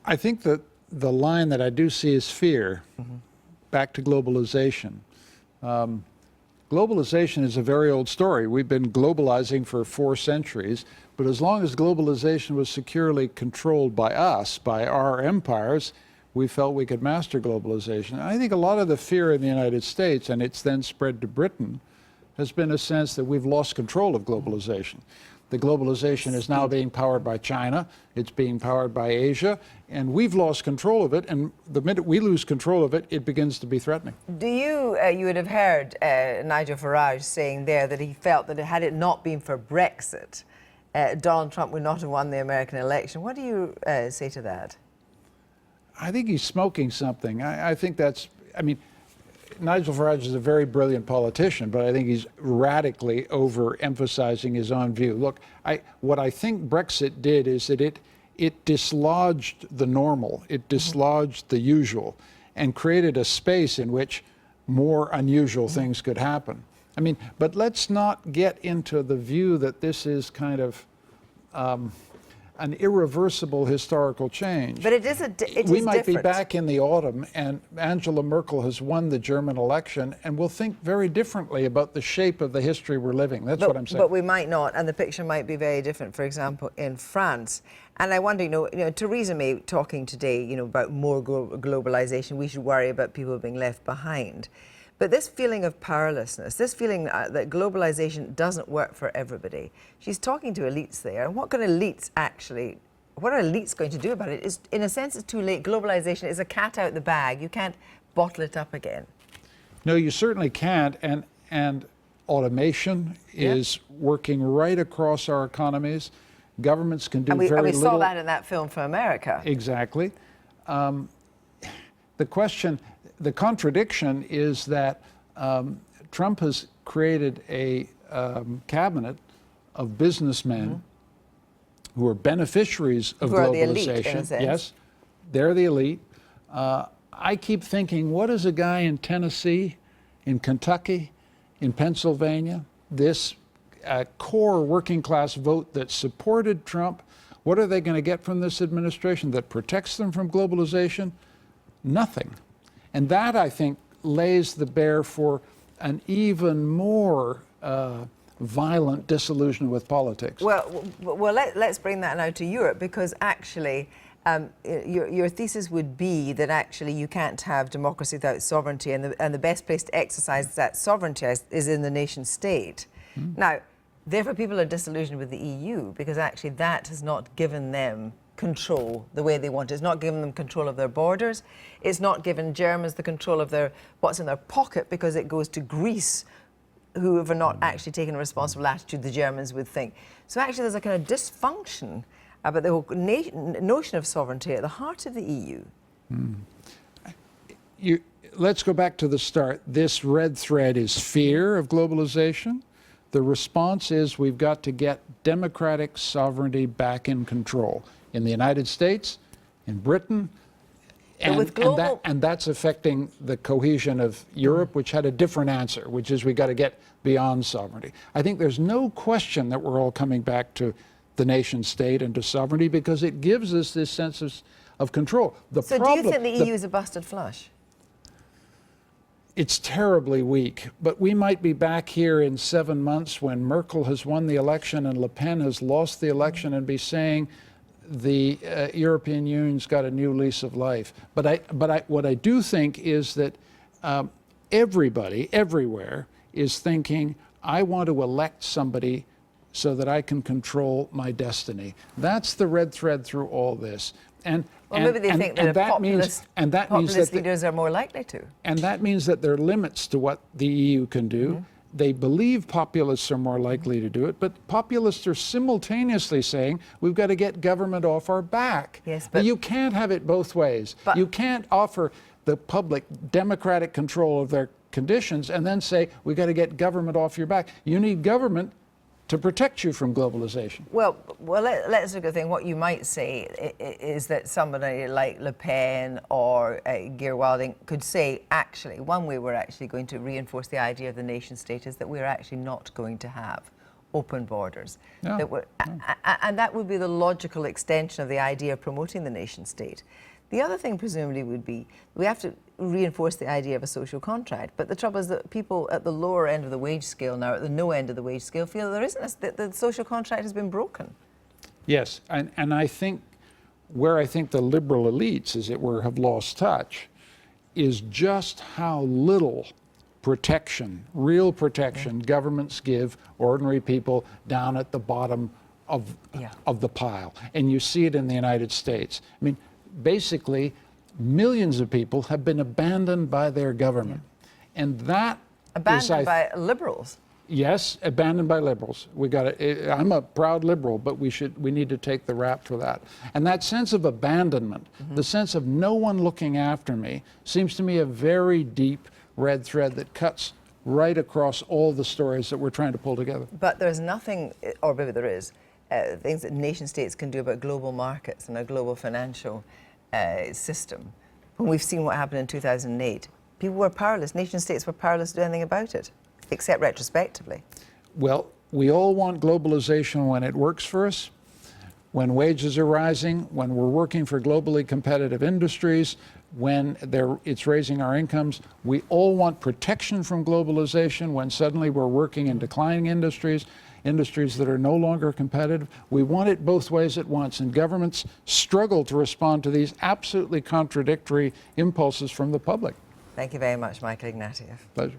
I think that the line that I do see is fear. Back to globalization. Globalization is a very old story. We've been globalizing for 4 centuries, but as long as globalization was securely controlled by us, by our empires, we felt we could master globalization. And I think a lot of the fear in the United States, and it's then spread to Britain, has been a sense that we've lost control of globalization. The globalization is now being powered by China, it's being powered by Asia, and we've lost control of it, and the minute we lose control of it, it begins to be threatening. Do you, you would have heard Nigel Farage saying there that he felt that had it not been for Brexit, Donald Trump would not have won the American election. What do you say to that? I think he's smoking something. I think that's, I mean, Nigel Farage is a very brilliant politician, but I think he's radically overemphasizing his own view. Look, what I think Brexit did is that it dislodged the normal, it dislodged the usual, and created a space in which more unusual things could happen. I mean, but let's not get into the view that this is kind of an irreversible historical change. But we might be back in the autumn, and Angela Merkel has won the German election, and we'll think very differently about the shape of the history we're living. That's what I'm saying. But we might not, and the picture might be very different, for example, in France. And I wonder, you know, Theresa May talking today, you know, about more globalization, we should worry about people being left behind. But this feeling of powerlessness, this feeling that globalization doesn't work for everybody, she's talking to elites there. And what are elites going to do about it? In a sense, it's too late. Globalization is a cat out the bag. You can't bottle it up again. No, you certainly can't. And automation is working right across our economies. Governments can do very little. And we saw that in that film from America. Exactly. The contradiction is that Trump has created a cabinet of businessmen who are beneficiaries of globalization. The elite, in a sense. Yes, they're the elite. I keep thinking, what is a guy in Tennessee, in Kentucky, in Pennsylvania, this core working class vote that supported Trump, what are they going to get from this administration that protects them from globalization? Nothing. And that, I think, lays the bear for an even more violent disillusion with politics. Well, let's bring that now to Europe, because actually your thesis would be that actually you can't have democracy without sovereignty, and the best place to exercise that sovereignty is in the nation state. Now, therefore, people are disillusioned with the EU because actually that has not given them control the way they want. It's not giving them control of their borders. It's not giving Germans the control of what's in their pocket, because it goes to Greece, who have not actually taken a responsible attitude, the Germans would think. So actually there's a kind of dysfunction about the whole notion of sovereignty at the heart of the EU. Let's go back to the start. This red thread is fear of globalization. The response is we've got to get democratic sovereignty back in control. In the United States, in Britain, and that's affecting the cohesion of Europe, which had a different answer, which is we got to get beyond sovereignty. I think there's no question that we're all coming back to the nation state and to sovereignty, because it gives us this sense of control. So do you think the EU is a busted flush? It's terribly weak, but we might be back here in 7 months when Merkel has won the election and Le Pen has lost the election and be saying, the European Union's got a new lease of life. But what I do think is that everybody, everywhere, is thinking, I want to elect somebody so that I can control my destiny. That's the red thread through all this. Maybe they think that populist leaders are more likely to. And that means that there are limits to what the EU can do. They believe populists are more likely to do it, but populists are simultaneously saying we've got to get government off our back. Yes, but you can't have it both ways. You can't offer the public democratic control of their conditions and then say we've got to get government off your back. You need government to protect you from globalization. Well, let's look at the thing. What you might say is that somebody like Le Pen or Geert Wilding could say, actually, one way we're actually going to reinforce the idea of the nation state is that we're actually not going to have open borders. No, And that would be the logical extension of the idea of promoting the nation state. The other thing presumably would be, we have to reinforce the idea of a social contract, but the trouble is that people at the lower end of the wage scale now, at the no end of the wage scale, feel there isn't, that the social contract has been broken. Yes, and I think where I think the liberal elites, as it were, have lost touch is just how little protection, real protection, governments give ordinary people down at the bottom of the pile. And you see it in the United States. I mean, basically, millions of people have been abandoned by their government. And that abandoned by liberals. Yes, abandoned by liberals. I'm a proud liberal, but we need to take the rap for that. And that sense of abandonment, the sense of no one looking after me, seems to me a very deep red thread that cuts right across all the stories that we're trying to pull together. But there's nothing, or maybe there is, things that nation states can do about global markets and a global financial system. When we've seen what happened in 2008, people were powerless. Nation states were powerless to do anything about it, except retrospectively. Well, we all want globalization when it works for us, when wages are rising, when we're working for globally competitive industries, when it's raising our incomes. We all want protection from globalization when suddenly we're working in declining industries that are no longer competitive. We want it both ways at once, and governments struggle to respond to these absolutely contradictory impulses from the public. Thank you very much, Michael Ignatieff. Pleasure.